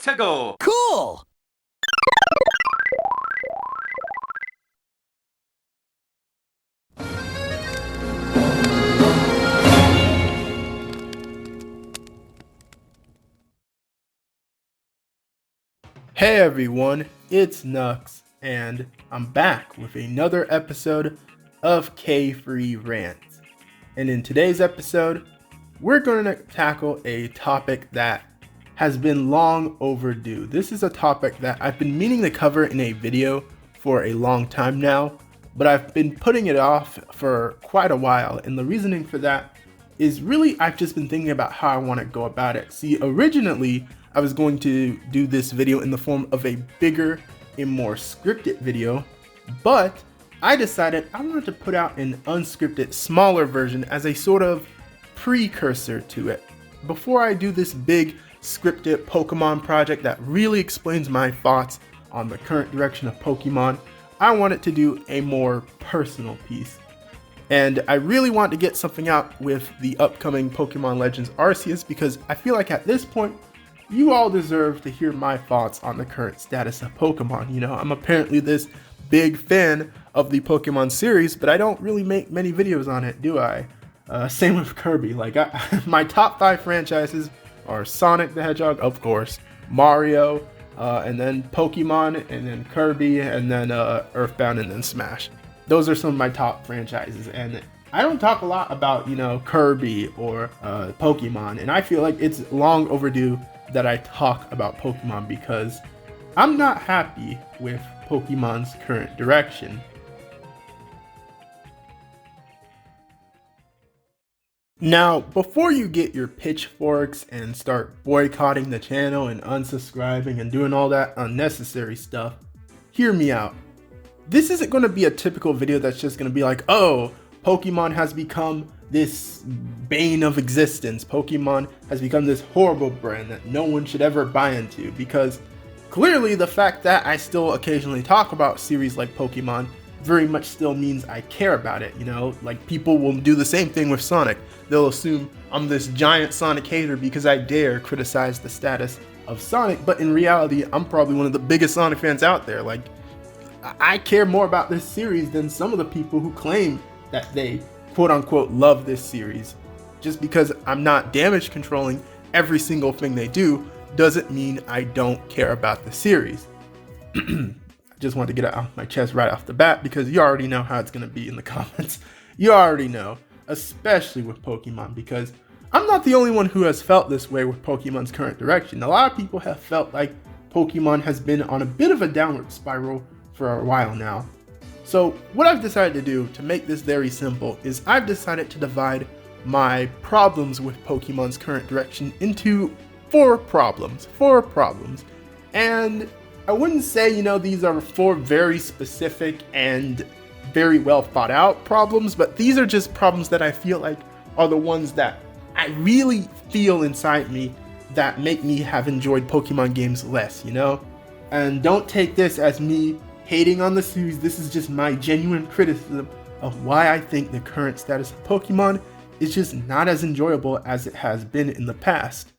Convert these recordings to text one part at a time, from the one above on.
to go. Cool! Hey everyone, it's Nux, and I'm back with another episode of K-Free Rants. And in today's episode, we're going to tackle a topic that has been long overdue. This is a topic that I've been meaning to cover in a video for a long time now, but I've been putting it off for quite a while, and the reasoning for that is really I've just been thinking about how I want to go about it. See, originally, I was going to do this video in the form of a bigger and more scripted video, but I decided I wanted to put out an unscripted, smaller version as a sort of precursor to it. Before I do this big scripted Pokemon project that really explains my thoughts on the current direction of Pokemon, I wanted to do a more personal piece. And I really want to get something out with the upcoming Pokemon Legends Arceus because I feel like at this point, you all deserve to hear my thoughts on the current status of Pokemon. You know, I'm apparently this big fan of the Pokemon series, but I don't really make many videos on it, do I? Same with Kirby. Like, my top 5 franchises are Sonic the Hedgehog, of course, Mario, and then Pokemon, and then Kirby, and then Earthbound, and then Smash. Those are some of my top franchises, and I don't talk a lot about, you know, Kirby or Pokemon, and I feel like it's long overdue that I talk about Pokemon because I'm not happy with Pokemon's current direction. Now, before you get your pitchforks and start boycotting the channel and unsubscribing and doing all that unnecessary stuff, hear me out. This isn't going to be a typical video that's just going to be like, oh, Pokemon has become this bane of existence. Pokemon has become this horrible brand that no one should ever buy into, because clearly the fact that I still occasionally talk about series like Pokemon very much still means I care about it, you know? Like, people will do the same thing with Sonic. They'll assume I'm this giant Sonic hater because I dare criticize the status of Sonic, but in reality, I'm probably one of the biggest Sonic fans out there. Like, I care more about this series than some of the people who claim that they quote-unquote love this series. Just because I'm not damage controlling every single thing they do doesn't mean I don't care about the series. I just want to get it off my chest right off the bat because you already know how it's going to be in the comments. You already know, especially with Pokemon, because I'm not the only one who has felt this way with Pokemon's current direction. A lot of people have felt like Pokemon has been on a bit of a downward spiral for a while now. So what I've decided to do to make this very simple is I've decided to divide my problems with Pokemon's current direction into 4 problems. And I wouldn't say, you know, these are 4 very specific and very well thought out problems, but these are just problems that I feel like are the ones that I really feel inside me that make me have enjoyed Pokemon games less, you know? And don't take this as me hating on the series. This is just my genuine criticism of why I think the current status of Pokemon is just not as enjoyable as it has been in the past.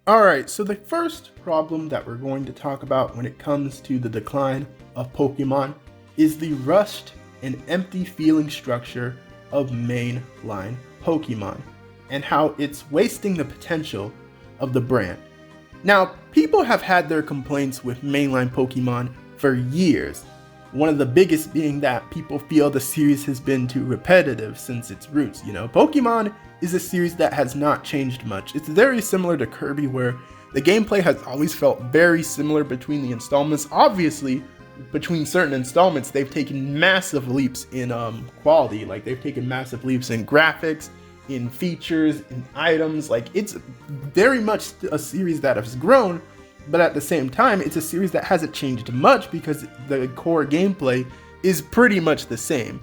Alright, so the first problem that we're going to talk about when it comes to the decline of Pokemon is the rushed and empty feeling structure of mainline Pokemon and how it's wasting the potential of the brand. Now, people have had their complaints with mainline Pokemon for years, one of the biggest being that people feel the series has been too repetitive since its roots. You know, Pokemon is a series that has not changed much. It's very similar to Kirby, where the gameplay has always felt very similar between the installments. Obviously, between certain installments, they've taken massive leaps in quality. Like, they've taken massive leaps in graphics, in features, in items. Like, it's very much a series that has grown, but at the same time, it's a series that hasn't changed much because the core gameplay is pretty much the same.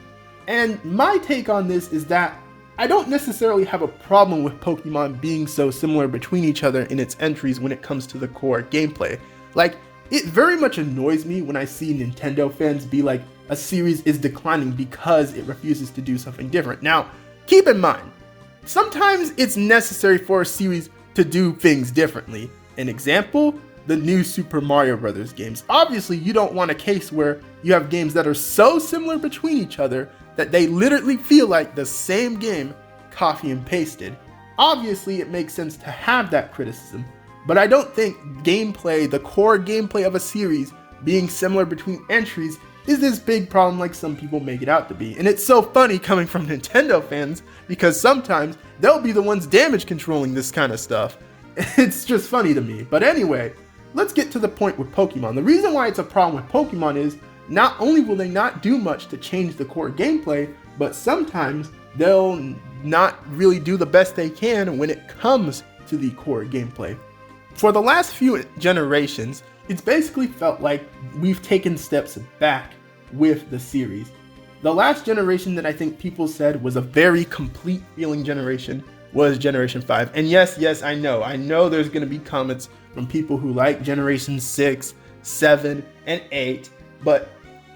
And my take on this is that I don't necessarily have a problem with Pokemon being so similar between each other in its entries when it comes to the core gameplay. Like, it very much annoys me when I see Nintendo fans be like, a series is declining because it refuses to do something different. Now, keep in mind, sometimes it's necessary for a series to do things differently. An example, the new Super Mario Bros. Games. Obviously, you don't want a case where you have games that are so similar between each other that they literally feel like the same game, copy and pasted. Obviously, it makes sense to have that criticism, but I don't think gameplay, the core gameplay of a series, being similar between entries is this big problem like some people make it out to be. And it's so funny coming from Nintendo fans, because sometimes they'll be the ones damage controlling this kind of stuff. It's just funny to me. But anyway, let's get to the point with Pokemon. The reason why it's a problem with Pokemon is not only will they not do much to change the core gameplay, but sometimes they'll not really do the best they can when it comes to the core gameplay. For the last few generations, it's basically felt like we've taken steps back with the series. The last generation that I think people said was a very complete feeling generation was Generation 5. And yes, I know there's going to be comments from people who like Generation 6, 7, and 8, but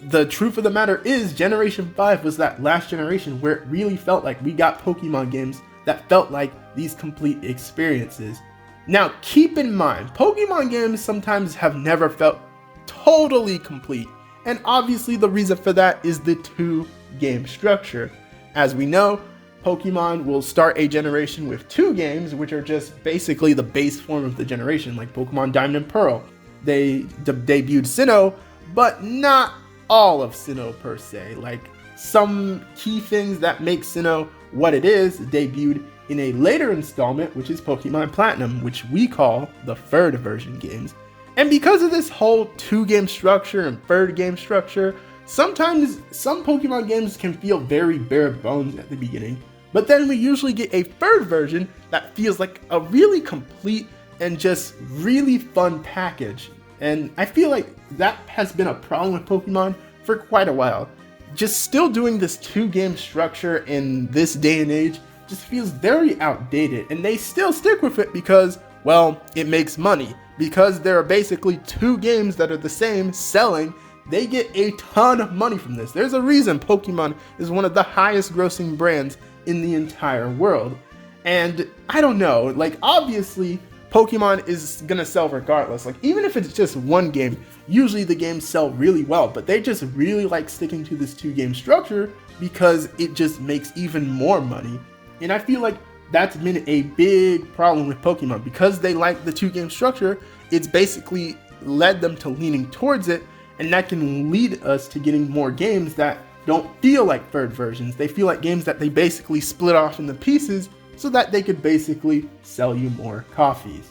the truth of the matter is Generation 5 was that last generation where it really felt like we got Pokemon games that felt like these complete experiences. Now, keep in mind, Pokemon games sometimes have never felt totally complete, and obviously the reason for that is the 2-game structure. As we know, Pokemon will start a generation with 2 games, which are just basically the base form of the generation, like Pokemon Diamond and Pearl. They debuted Sinnoh, but not all of Sinnoh per se. Like, some key things that make Sinnoh what it is debuted in a later installment, which is Pokemon Platinum, which we call the third version games. And because of this whole 2-game structure and third game structure, sometimes some Pokemon games can feel very bare bones at the beginning, but then we usually get a third version that feels like a really complete and just really fun package. And I feel like that has been a problem with Pokemon for quite a while. Just still doing this 2-game structure in this day and age just feels very outdated, and they still stick with it because, well, it makes money. Because there are basically 2 games that are the same selling, they get a ton of money from this. There's a reason Pokemon is one of the highest grossing brands in the entire world. And I don't know, like, obviously Pokemon is gonna sell regardless. Like, even if it's just one game, usually the games sell really well, but they just really like sticking to this 2-game structure because it just makes even more money. And I feel like that's been a big problem with Pokemon. Because they like the 2-game structure, it's basically led them to leaning towards it, and that can lead us to getting more games that don't feel like third versions. They feel like games that they basically split off into pieces so that they could basically sell you more copies.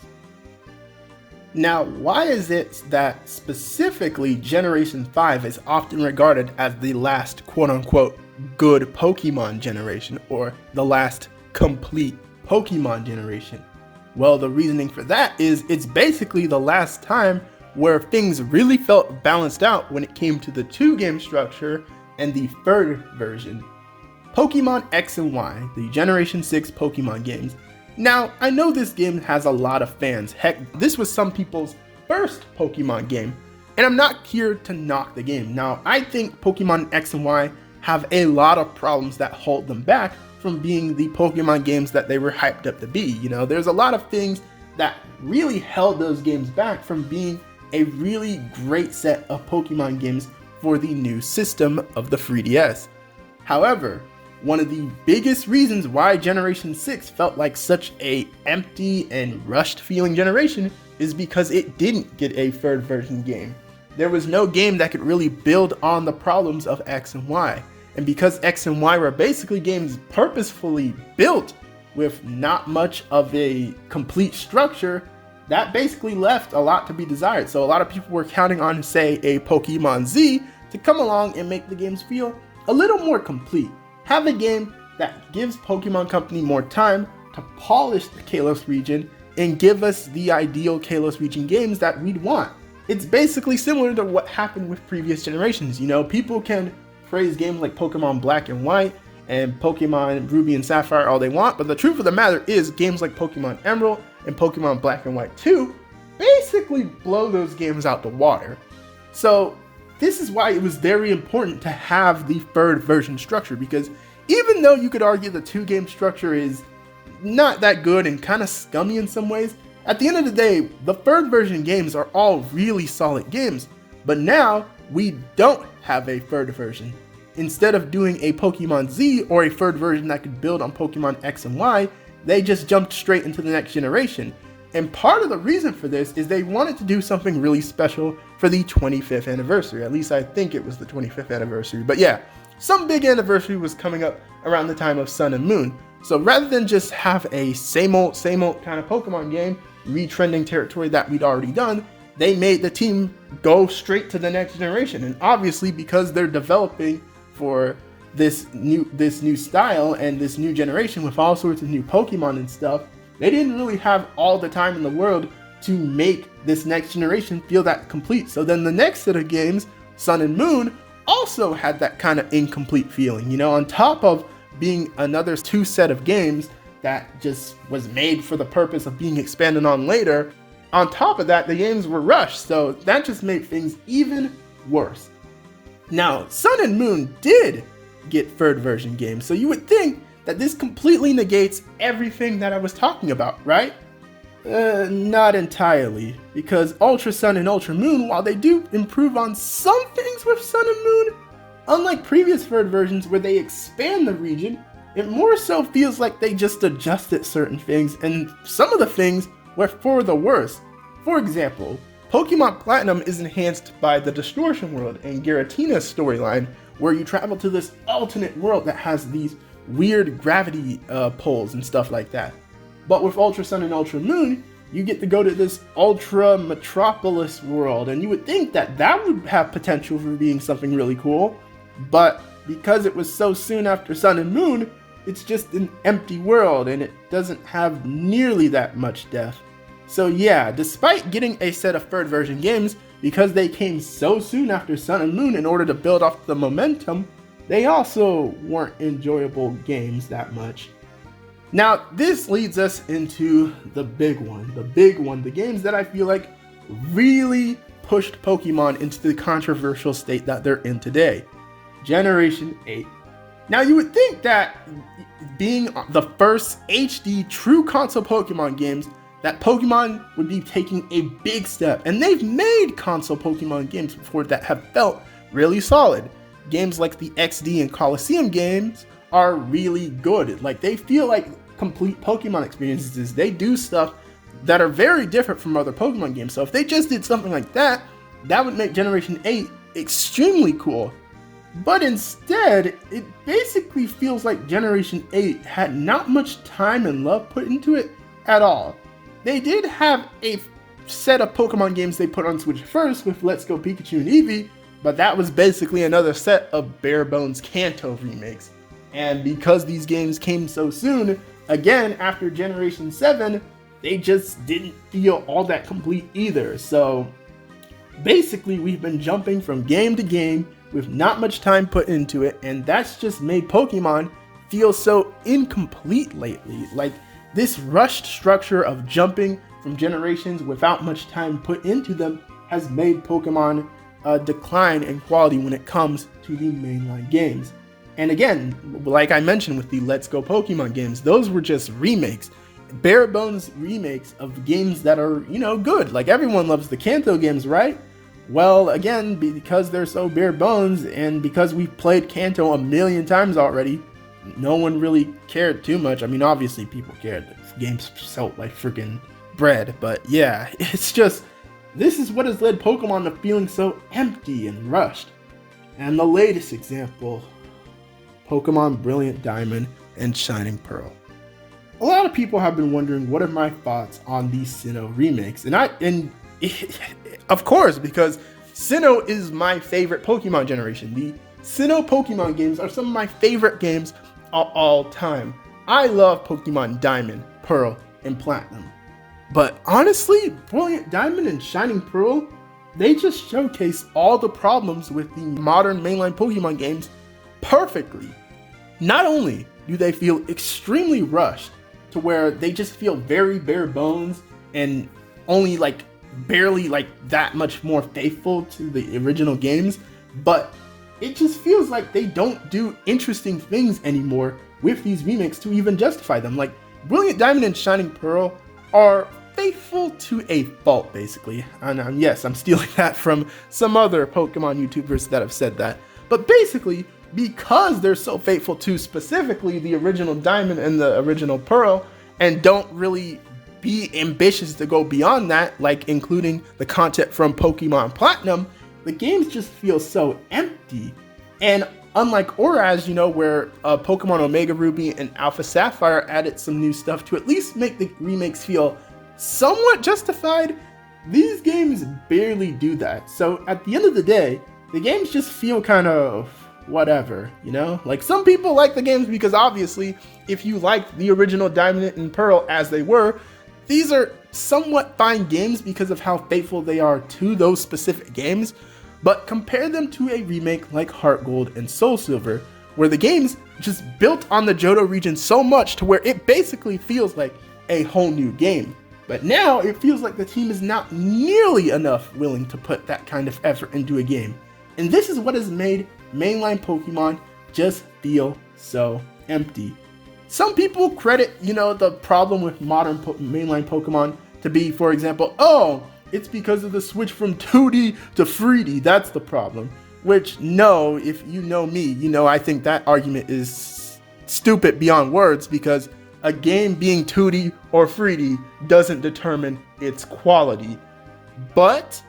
Now, why is it that specifically Generation 5 is often regarded as the last quote-unquote good Pokemon generation, or the last complete Pokemon generation? Well, the reasoning for that is it's basically the last time where things really felt balanced out when it came to the 2-game structure and the third version. Pokemon X and Y, the Generation 6 Pokemon games. Now, I know this game has a lot of fans. Heck, this was some people's first Pokemon game, and I'm not here to knock the game. Now, I think Pokemon X and Y have a lot of problems that hold them back from being the Pokemon games that they were hyped up to be. You know, there's a lot of things that really held those games back from being a really great set of Pokemon games for the new system of the 3DS. However, one of the biggest reasons why Generation 6 felt like such a empty and rushed feeling generation is because it didn't get a third version game. There was no game that could really build on the problems of X and Y. And because X and Y were basically games purposefully built with not much of a complete structure, that basically left a lot to be desired. So a lot of people were counting on, say, a Pokemon Z to come along and make the games feel a little more complete. Have a game that gives Pokemon Company more time to polish the Kalos region and give us the ideal Kalos region games that we'd want. It's basically similar to what happened with previous generations. You know, people can praise games like Pokemon Black and White and Pokemon Ruby and Sapphire all they want, but the truth of the matter is games like Pokemon Emerald and Pokemon Black and White 2 basically blow those games out the water. So this is why it was very important to have the third version structure, because even though you could argue the 2-game structure is not that good and kind of scummy in some ways. At the end of the day, the third version games are all really solid games, but now we don't have a third version. Instead of doing a Pokemon Z or a third version that could build on Pokemon X and Y, they just jumped straight into the next generation. And part of the reason for this is they wanted to do something really special for the 25th anniversary. At least I think it was the 25th anniversary. But yeah, some big anniversary was coming up around the time of Sun and Moon. So rather than just have a same old kind of Pokemon game, retrending territory that we'd already done, they made the team go straight to the next generation. And obviously, because they're developing for this new style and this new generation with all sorts of new Pokemon and stuff, they didn't really have all the time in the world to make this next generation feel that complete. So then the next set of games, Sun and Moon, also had that kind of incomplete feeling, you know, on top of being another two set of games that just was made for the purpose of being expanded on later. On top of that, the games were rushed, so that just made things even worse. Now, Sun and Moon did get third version games, so you would think that this completely negates everything that I was talking about, right? Not entirely, because Ultra Sun and Ultra Moon, while they do improve on some things with Sun and Moon, unlike previous third versions where they expand the region, it more so feels like they just adjusted certain things, and some of the things were for the worse. For example, Pokemon Platinum is enhanced by the Distortion World and Giratina's storyline, where you travel to this alternate world that has these weird gravity poles and stuff like that. But with Ultra Sun and Ultra Moon, you get to go to this Ultra Metropolis world, and you would think that that would have potential for being something really cool, but because it was so soon after Sun and Moon, it's just an empty world and it doesn't have nearly that much depth. So yeah, despite getting a set of third version games, because they came so soon after Sun and Moon in order to build off the momentum, they also weren't enjoyable games that much. Now, this leads us into the big one, the games that I feel like really pushed Pokemon into the controversial state that they're in today. Generation 8. Now, you would think that being the first HD true console Pokemon games, that Pokemon would be taking a big step, and they've made console Pokemon games before that have felt really solid. Games like the XD and 𝗂𝗂𝗀 games are really good. Like, they feel like complete Pokemon experiences. They do stuff that are very different from other Pokemon games. So if they just did something like that, that would make Generation 8 extremely cool. But instead, it basically feels like Generation 8 had not much time and love put into it at all. They did have a set of Pokemon games they put on Switch first with Let's Go Pikachu and Eevee, but that was basically another set of bare bones Kanto remakes. And because these games came so soon, again after Generation 7, they just didn't feel all that complete either. So basically we've been jumping from game to game with not much time put into it, and that's just made Pokemon feel so incomplete lately. Like, this rushed structure of jumping from generations without much time put into them has made Pokemon decline in quality when it comes to the mainline games. And again, like I mentioned with the Let's Go Pokemon games, those were just remakes, bare bones remakes of games that are, you know, good. Like, everyone loves the Kanto games, right? Well, again, because they're so bare bones and because we've played Kanto a million times already, no one really cared too much. I mean, obviously people cared. The games sold like freaking bread, but yeah, it's just, this is what has led Pokemon to feeling so empty and rushed. And the latest example, Pokemon Brilliant Diamond and Shining Pearl. A lot of people have been wondering what are my thoughts on these Sinnoh remakes, and of course, because Sinnoh is my favorite Pokemon generation. The Sinnoh Pokemon games are some of my favorite games of all time. I love Pokemon Diamond, Pearl, and Platinum. But honestly, Brilliant Diamond and Shining Pearl, they just showcase all the problems with the modern mainline Pokemon games perfectly. Not only do they feel extremely rushed to where they just feel very bare bones and only like barely like that much more faithful to the original games, but it just feels like they don't do interesting things anymore with these remakes to even justify them. Like, Brilliant Diamond and Shining Pearl are faithful to a fault, basically. And yes, I'm stealing that from some other Pokemon YouTubers that have said that. But basically, because they're so faithful to specifically the original Diamond and the original Pearl, and don't really be ambitious to go beyond that, like including the content from Pokemon Platinum, the games just feel so empty. And unlike ORAS, you know, where Pokemon Omega Ruby and Alpha Sapphire added some new stuff to at least make the remakes feel somewhat justified, these games barely do that. So at the end of the day, the games just feel kind of whatever, you know? Like, some people like the games because obviously, if you liked the original Diamond and Pearl as they were, these are somewhat fine games because of how faithful they are to those specific games. But compare them to a remake like Heart Gold and Soul Silver, where the games just built on the Johto region so much to where it basically feels like a whole new game. But now it feels like the team is not nearly enough willing to put that kind of effort into a game. And this is what has made mainline Pokemon just feel so empty. Some people credit, you know, the problem with modern mainline Pokemon to be, for example, oh, it's because of the switch from 2D to 3D, that's the problem. Which, no, if you know me, you know I think that argument is stupid beyond words, because a game being 2D or 3D doesn't determine its quality. But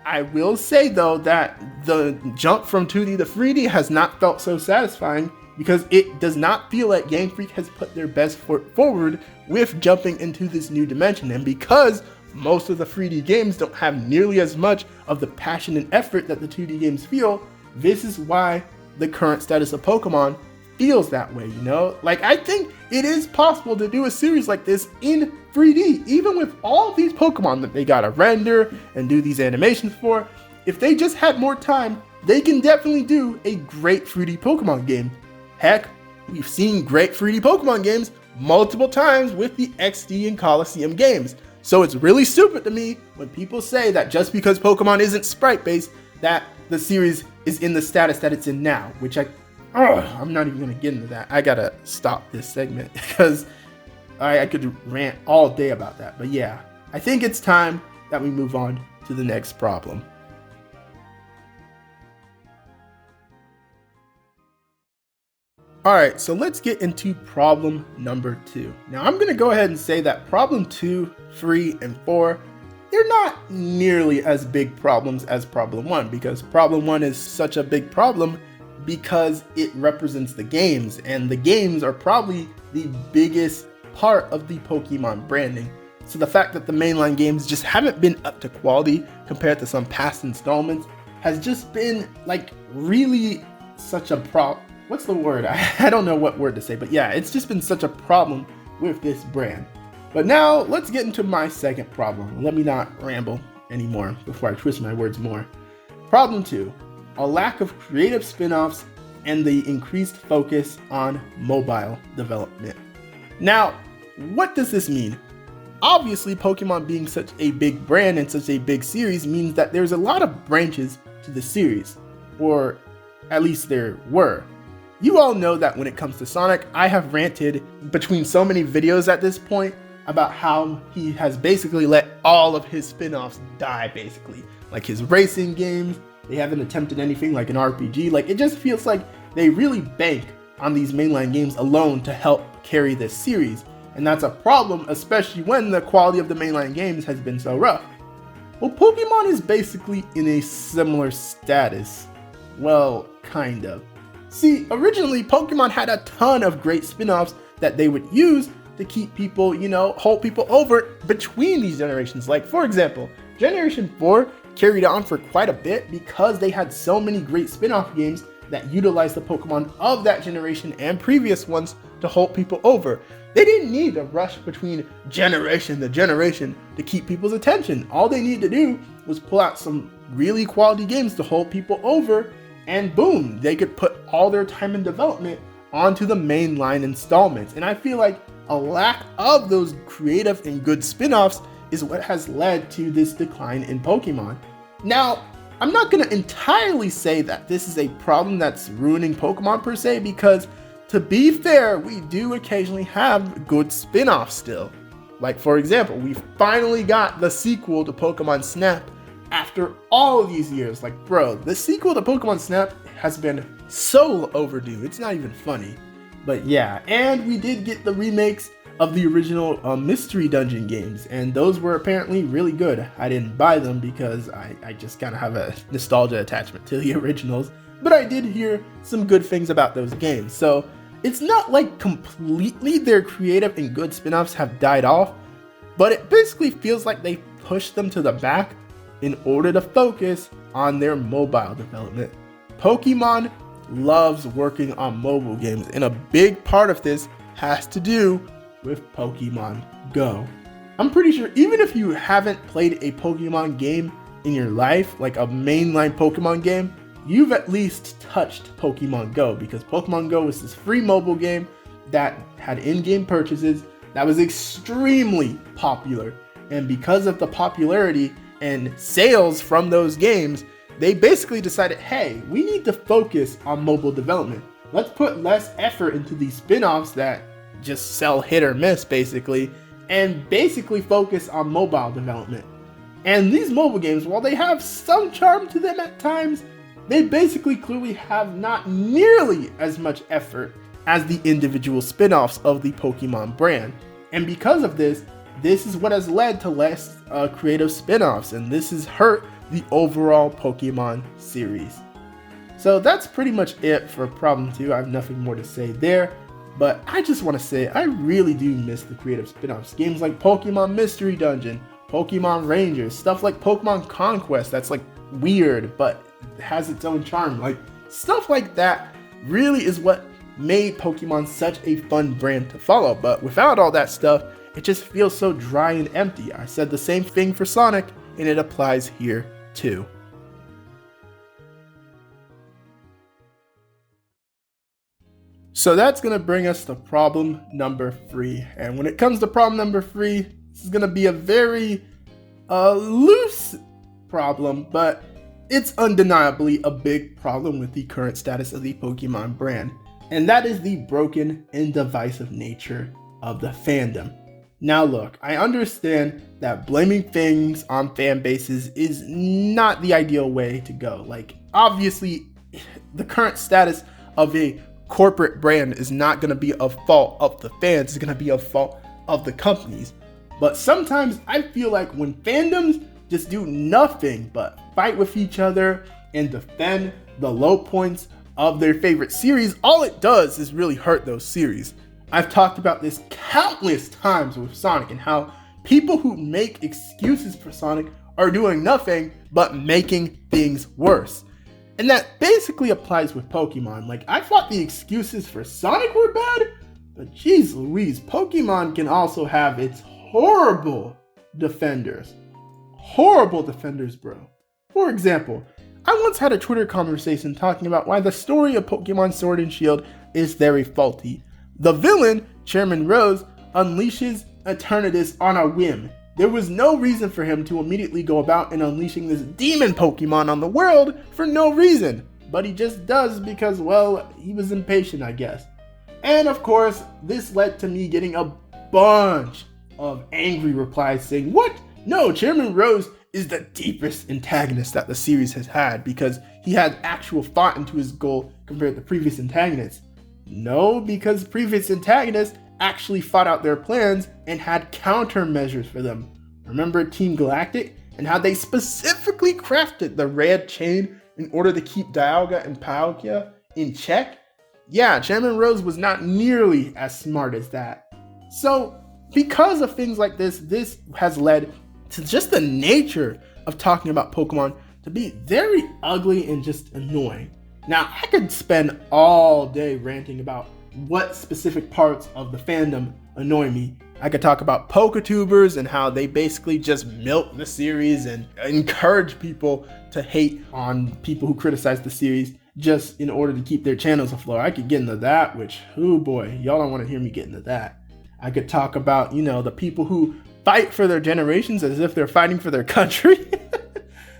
I will say though that the jump from 2D to 3D has not felt so satisfying, because it does not feel like Game Freak has put their best foot forward with jumping into this new dimension. And because most of the 3D games don't have nearly as much of the passion and effort that the 2D games feel, this is why the current status of Pokemon feels that way, you know? Like, I think it is possible to do a series like this in 3D, even with all these Pokemon that they gotta render and do these animations for. If they just had more time, they can definitely do a great 3D Pokemon game. Heck, we've seen great 3D Pokemon games multiple times with the XD and Coliseum games. So it's really stupid to me when people say that just because Pokemon isn't sprite-based, that the series is in the status that it's in now, which I'm not even gonna get into that. I gotta stop this segment because I could rant all day about that. But yeah, I think it's time that we move on to the next problem. Alright, so let's get into problem number 2. Now I'm gonna go ahead and say that problem 2, 3, and 4, they're not nearly as big problems as problem 1, because problem 1 is such a big problem because it represents the games, and the games are probably the biggest part of the Pokemon branding. So the fact that the mainline games just haven't been up to quality compared to some past installments has just been like really such a what's the word? I don't know what word to say, but yeah, it's just been such a problem with this brand. But now let's get into my second problem. Let me not ramble anymore before I twist my words more. Problem 2, a lack of creative spin-offs and the increased focus on mobile development. Now, what does this mean? Obviously, Pokemon being such a big brand and such a big series means that there's a lot of branches to the series, or at least there were. You all know that when it comes to Sonic, I have ranted between so many videos at this point about how he has basically let all of his spin-offs die, basically. Like his racing games, they haven't attempted anything like an RPG. Like, it just feels like they really bank on these mainline games alone to help carry this series. And that's a problem, especially when the quality of the mainline games has been so rough. Well, Pokemon is basically in a similar status. Well, kind of. See, originally Pokemon had a ton of great spin-offs that they would use to keep people, you know, hold people over between these generations. Like, for example, Generation 4 carried on for quite a bit because they had so many great spin-off games that utilized the Pokemon of that generation and previous ones to hold people over. They didn't need to rush between generation to generation to keep people's attention. All they needed to do was pull out some really quality games to hold people over, and boom, they could put all their time and development onto the mainline installments. And I feel like a lack of those creative and good spin-offs is what has led to this decline in Pokemon. Now, I'm not going to entirely say that this is a problem that's ruining Pokemon per se, because to be fair, we do occasionally have good spin-offs still. Like, for example, we finally got the sequel to Pokemon Snap after all these years. Like, bro, the sequel to Pokemon Snap has been so overdue. It's not even funny. But yeah, and we did get the remakes of the original Mystery Dungeon games, and those were apparently really good. I didn't buy them because I just kind of have a nostalgia attachment to the originals, but I did hear some good things about those games. So it's not like completely their creative and good spin-offs have died off, but it basically feels like they pushed them to the back in order to focus on their mobile development. Pokemon loves working on mobile games, and a big part of this has to do with Pokemon Go. I'm pretty sure even if you haven't played a Pokemon game in your life, like a mainline Pokemon game, you've at least touched Pokemon Go, because Pokemon Go was this free mobile game that had in-game purchases that was extremely popular. And because of the popularity and sales from those games, they basically decided, hey, we need to focus on mobile development. Let's put less effort into these spin-offs that just sell hit or miss, basically, and basically focus on mobile development. And these mobile games, while they have some charm to them at times, they basically clearly have not nearly as much effort as the individual spin-offs of the Pokemon brand. And because of this, this is what has led to less creative spin-offs, and this has hurt the overall Pokemon series. So that's pretty much it for problem 2. I have nothing more to say there. But I just want to say, I really do miss the creative spin-offs. Games like Pokemon Mystery Dungeon, Pokemon Rangers, stuff like Pokemon Conquest that's like weird but has its own charm. Like, stuff like that really is what made Pokemon such a fun brand to follow. But without all that stuff, it just feels so dry and empty. I said the same thing for Sonic, and it applies here too. So that's going to bring us to problem number 3. And when it comes to problem number 3, this is going to be a very loose problem, but it's undeniably a big problem with the current status of the Pokemon brand. And that is the broken and divisive nature of the fandom. Now look, I understand that blaming things on fan bases is not the ideal way to go. Like, obviously, the current status of a corporate brand is not going to be a fault of the fans, it's going to be a fault of the companies. But sometimes I feel like when fandoms just do nothing but fight with each other and defend the low points of their favorite series, all it does is really hurt those series. I've talked about this countless times with Sonic and how people who make excuses for Sonic are doing nothing but making things worse. And that basically applies with Pokemon. Like, I thought the excuses for Sonic were bad, but geez Louise, Pokemon can also have its horrible defenders. Horrible defenders, bro. For example, I once had a Twitter conversation talking about why the story of Pokemon Sword and Shield is very faulty. The villain, Chairman Rose, unleashes Eternatus on a whim. There was no reason for him to immediately go about and unleashing this demon Pokemon on the world for no reason. But he just does because, well, he was impatient, I guess. And of course, this led to me getting a bunch of angry replies saying, what? No, Chairman Rose is the deepest antagonist that the series has had because he had actual thought into his goal compared to previous antagonists. No, because previous antagonists actually thought out their plans and had countermeasures for them. Remember Team Galactic and how they specifically crafted the red chain in order to keep Dialga and Palkia in check? Yeah, Chairman Rose was not nearly as smart as that. So because of things like this has led to just the nature of talking about Pokemon to be very ugly and just annoying. Now, I could spend all day ranting about what specific parts of the fandom annoy me. I could talk about PokeTubers and how they basically just milk the series and encourage people to hate on people who criticize the series just in order to keep their channels afloat. I could get into that, which, oh boy, y'all don't want to hear me get into that. I could talk about, the people who fight for their generations as if they're fighting for their country.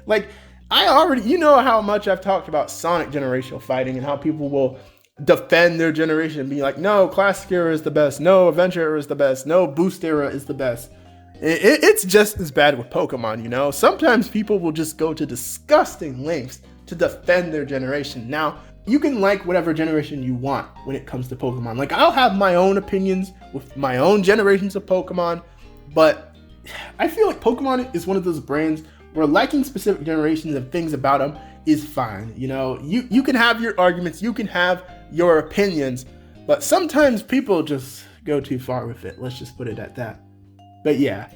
Like, I already, how much I've talked about Sonic generational fighting and how people will defend their generation and be like, no, classic era is the best, no, adventure era is the best, no, boost era is the best. It's just as bad with Pokemon, you know? Sometimes people will just go to disgusting lengths to defend their generation. Now, you can like whatever generation you want when it comes to Pokemon. Like, I'll have my own opinions with my own generations of Pokemon, but I feel like Pokemon is one of those brands where liking specific generations and things about them is fine. You know, you can have your arguments, you can have your opinions, but sometimes people just go too far with it. Let's just put it at that. But yeah,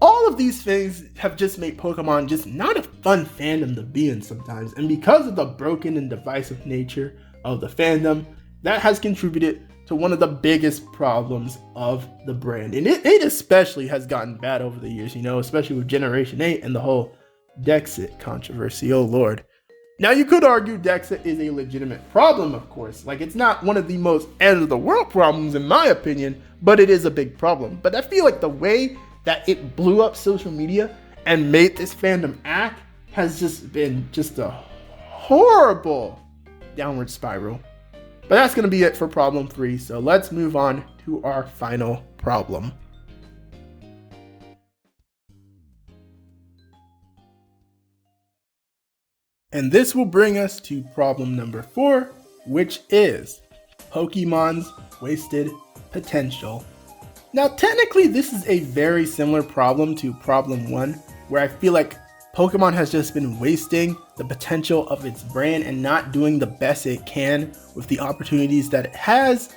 all of these things have just made Pokemon just not a fun fandom to be in sometimes. And because of the broken and divisive nature of the fandom, that has contributed to one of the biggest problems of the brand. And it especially has gotten bad over the years, you know, especially with Generation 8 and the whole 𝗕𝗏𝗃 controversy. Oh Lord. Now, you could argue 𝗕𝗏𝗃 is a legitimate problem, of course. Like, it's not one of the most end of the world problems in my opinion, but it is a big problem. But I feel like the way that it blew up social media and made this fandom act has just been just a horrible downward spiral. But that's going to be it for problem 3. So let's move on to our final problem. And this will bring us to problem number 4, which is Pokemon's wasted potential. Now, technically, this is a very similar problem to problem 1, where I feel like Pokemon has just been wasting the potential of its brand and not doing the best it can with the opportunities that it has.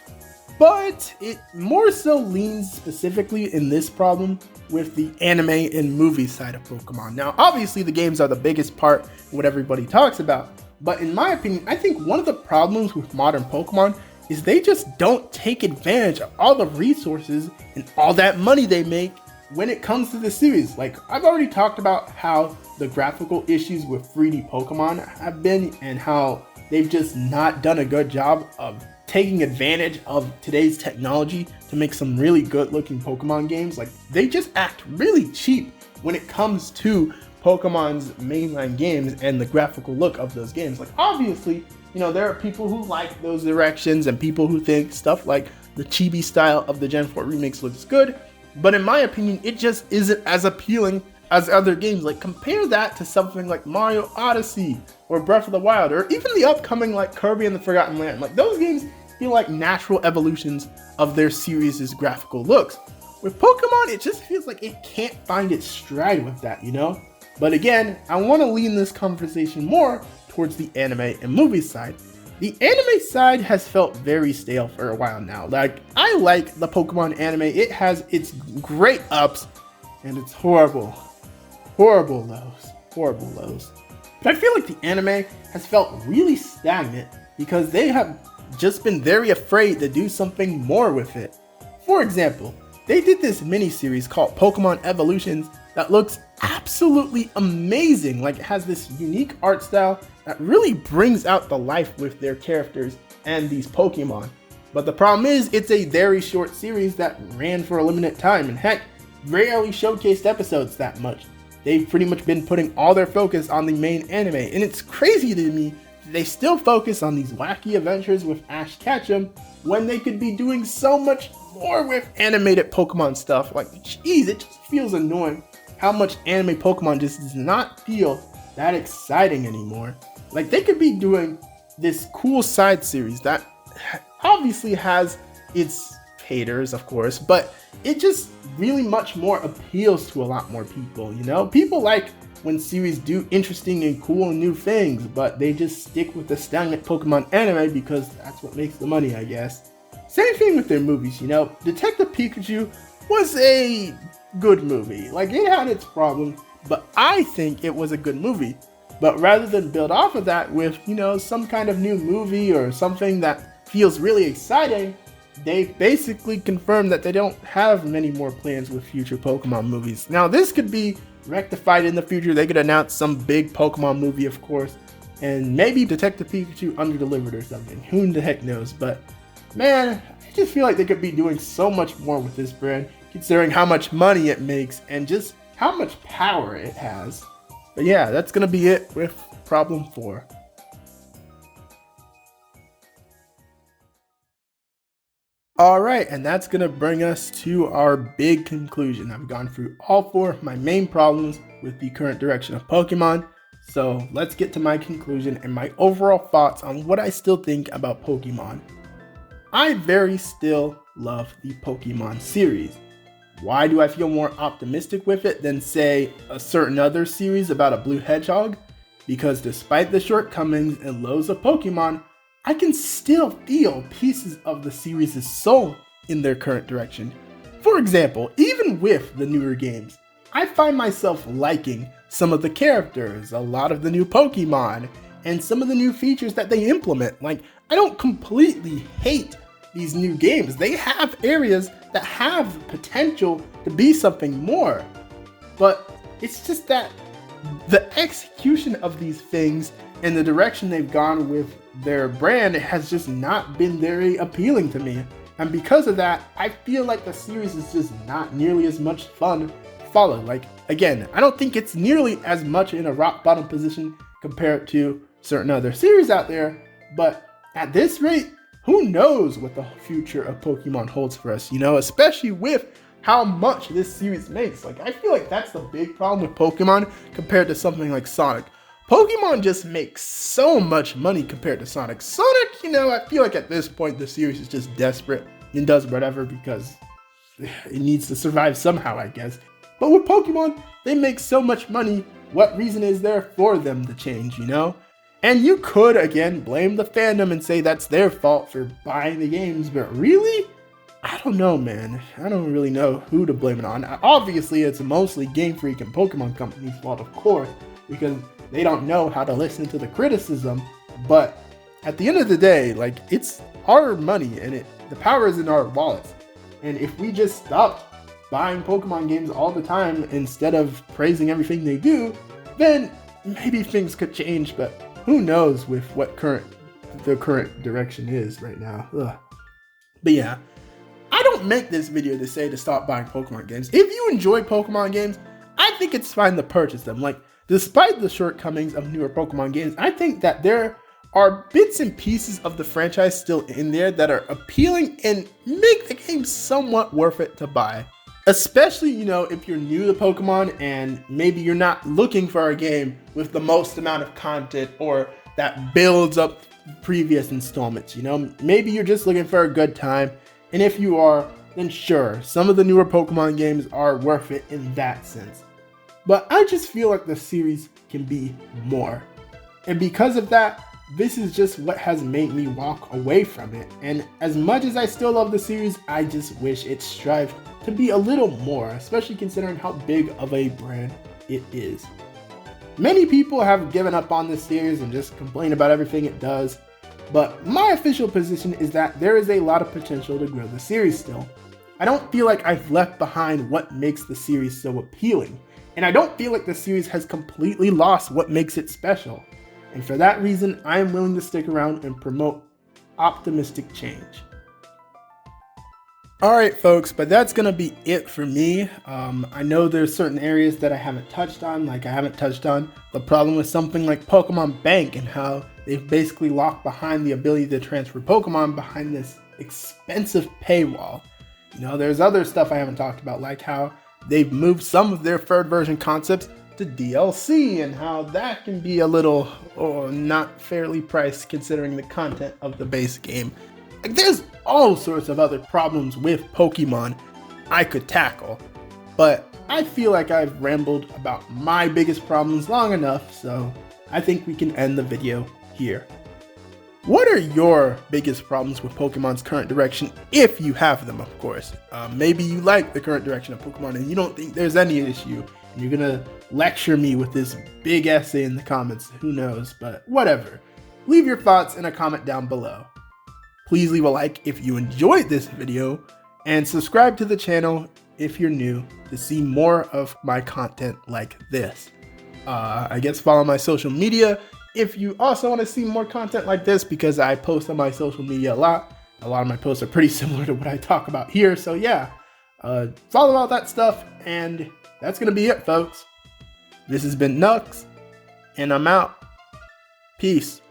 But it more so leans specifically in this problem with the anime and movie side of Pokemon. Now, obviously the games are the biggest part, what everybody talks about, but in my opinion, I think one of the problems with modern Pokemon is they just don't take advantage of all the resources and all that money they make when it comes to the series. Like, I've already talked about how the graphical issues with 3D Pokemon have been and how they've just not done a good job of taking advantage of today's technology to make some really good looking Pokemon games. Like, they just act really cheap when it comes to Pokemon's mainline games and the graphical look of those games. Like, obviously, you know, there are people who like those directions and people who think stuff like the chibi style of the Gen 4 remakes looks good, but in my opinion, it just isn't as appealing as other games. Like, compare that to something like Mario Odyssey or Breath of the Wild, or even the upcoming like Kirby and the Forgotten Land. Like, those games feel like natural evolutions of their series' graphical looks. With Pokemon, it just feels like it can't find its stride with that, you know? But again, I want to lean this conversation more towards the anime and movie side. The anime side has felt very stale for a while now. Like, I like the Pokemon anime. It has its great ups and its horrible lows. But I feel like the anime has felt really stagnant because they have just been very afraid to do something more with it. For example, they did this mini-series called Pokemon Evolutions that looks absolutely amazing. Like, it has this unique art style that really brings out the life with their characters and these Pokemon. But the problem is, it's a very short series that ran for a limited time, and heck, rarely showcased episodes that much. They've pretty much been putting all their focus on the main anime, and it's crazy to me that they still focus on these wacky adventures with Ash Ketchum when they could be doing so much more with animated Pokemon stuff. Like, geez, it just feels annoying how much anime Pokemon just does not feel that exciting anymore. Like, they could be doing this cool side series that obviously has its haters, of course, but it just really much more appeals to a lot more people, you know? People like when series do interesting and cool and new things, but they just stick with the stagnant Pokemon anime because that's what makes the money, I guess. Same thing with their movies, you know? Detective Pikachu was a good movie. Like, it had its problems, but I think it was a good movie. But rather than build off of that with, you know, some kind of new movie or something that feels really exciting, they basically confirmed that they don't have many more plans with future Pokemon movies. Now, this could be rectified in the future. They could announce some big Pokemon movie, of course, and maybe Detective Pikachu underdelivered or something. Who the heck knows? But man, I just feel like they could be doing so much more with this brand, considering how much money it makes and just how much power it has. But yeah, that's gonna be it with problem 4. Alright, and that's going to bring us to our big conclusion. I've gone through all 4 of my main problems with the current direction of Pokemon. So let's get to my conclusion and my overall thoughts on what I still think about Pokemon. I very still love the Pokemon series. Why do I feel more optimistic with it than, say, a certain other series about a blue hedgehog? Because despite the shortcomings and lows of Pokemon, I can still feel pieces of the series' soul in their current direction. For example, even with the newer games, I find myself liking some of the characters, a lot of the new Pokemon, and some of the new features that they implement. Like, I don't completely hate these new games. They have areas that have potential to be something more. But it's just that the execution of these things and the direction they've gone with their brand has just not been very appealing to me. And because of that, I feel like the series is just not nearly as much fun to follow. Like, again, I don't think it's nearly as much in a rock bottom position compared to certain other series out there, but at this rate, who knows what the future of Pokemon holds for us, you know, especially with how much this series makes. Like, I feel like that's the big problem with Pokemon compared to something like Sonic. Pokemon just makes so much money compared to Sonic. Sonic, you know, I feel like at this point the series is just desperate and does whatever because it needs to survive somehow, I guess. But with Pokemon, they make so much money, what reason is there for them to change, you know? And you could, again, blame the fandom and say that's their fault for buying the games, but really? I don't know, man. I don't really know who to blame it on. Obviously, it's mostly Game Freak and Pokemon Company's fault, of course, because they don't know how to listen to the criticism. But at the end of the day, like, it's our money and the power is in our wallets. And if we just stop buying Pokemon games all the time instead of praising everything they do, then maybe things could change, but who knows with what the current direction is right now. Ugh. But yeah, I don't make this video to say to stop buying Pokemon games. If you enjoy Pokemon games, I think it's fine to purchase them. Like, despite the shortcomings of newer Pokemon games, I think that there are bits and pieces of the franchise still in there that are appealing and make the game somewhat worth it to buy. Especially, you know, if you're new to Pokemon and maybe you're not looking for a game with the most amount of content or that builds up previous installments, you know? Maybe you're just looking for a good time, and if you are, then sure, some of the newer Pokemon games are worth it in that sense. But I just feel like the series can be more. And because of that, this is just what has made me walk away from it. And as much as I still love the series, I just wish it strived to be a little more, especially considering how big of a brand it is. Many people have given up on this series and just complain about everything it does, but my official position is that there is a lot of potential to grow the series still. I don't feel like I've left behind what makes the series so appealing, and I don't feel like the series has completely lost what makes it special. And for that reason, I am willing to stick around and promote optimistic change. Alright folks, but that's going to be it for me. I know there's certain areas that I haven't touched on, like I haven't touched on the problem with something like Pokemon Bank and how they've basically locked behind the ability to transfer Pokemon behind this expensive paywall. You know, there's other stuff I haven't talked about, like how they've moved some of their third version concepts to DLC and how that can be a little not fairly priced considering the content of the base game. Like, there's all sorts of other problems with Pokemon I could tackle, but I feel like I've rambled about my biggest problems long enough, so I think we can end the video here. What are your biggest problems with Pokemon's current direction, if you have them, of course? Maybe you like the current direction of Pokemon and you don't think there's any issue, and you're gonna lecture me with this big essay in the comments, who knows, but whatever. Leave your thoughts in a comment down below. Please leave a like if you enjoyed this video, and subscribe to the channel if you're new to see more of my content like this. I guess follow my social media if you also want to see more content like this, because I post on my social media a lot. A lot of my posts are pretty similar to what I talk about here, so yeah, follow all that stuff, and that's gonna be it, folks. This has been Nux, and I'm out. Peace.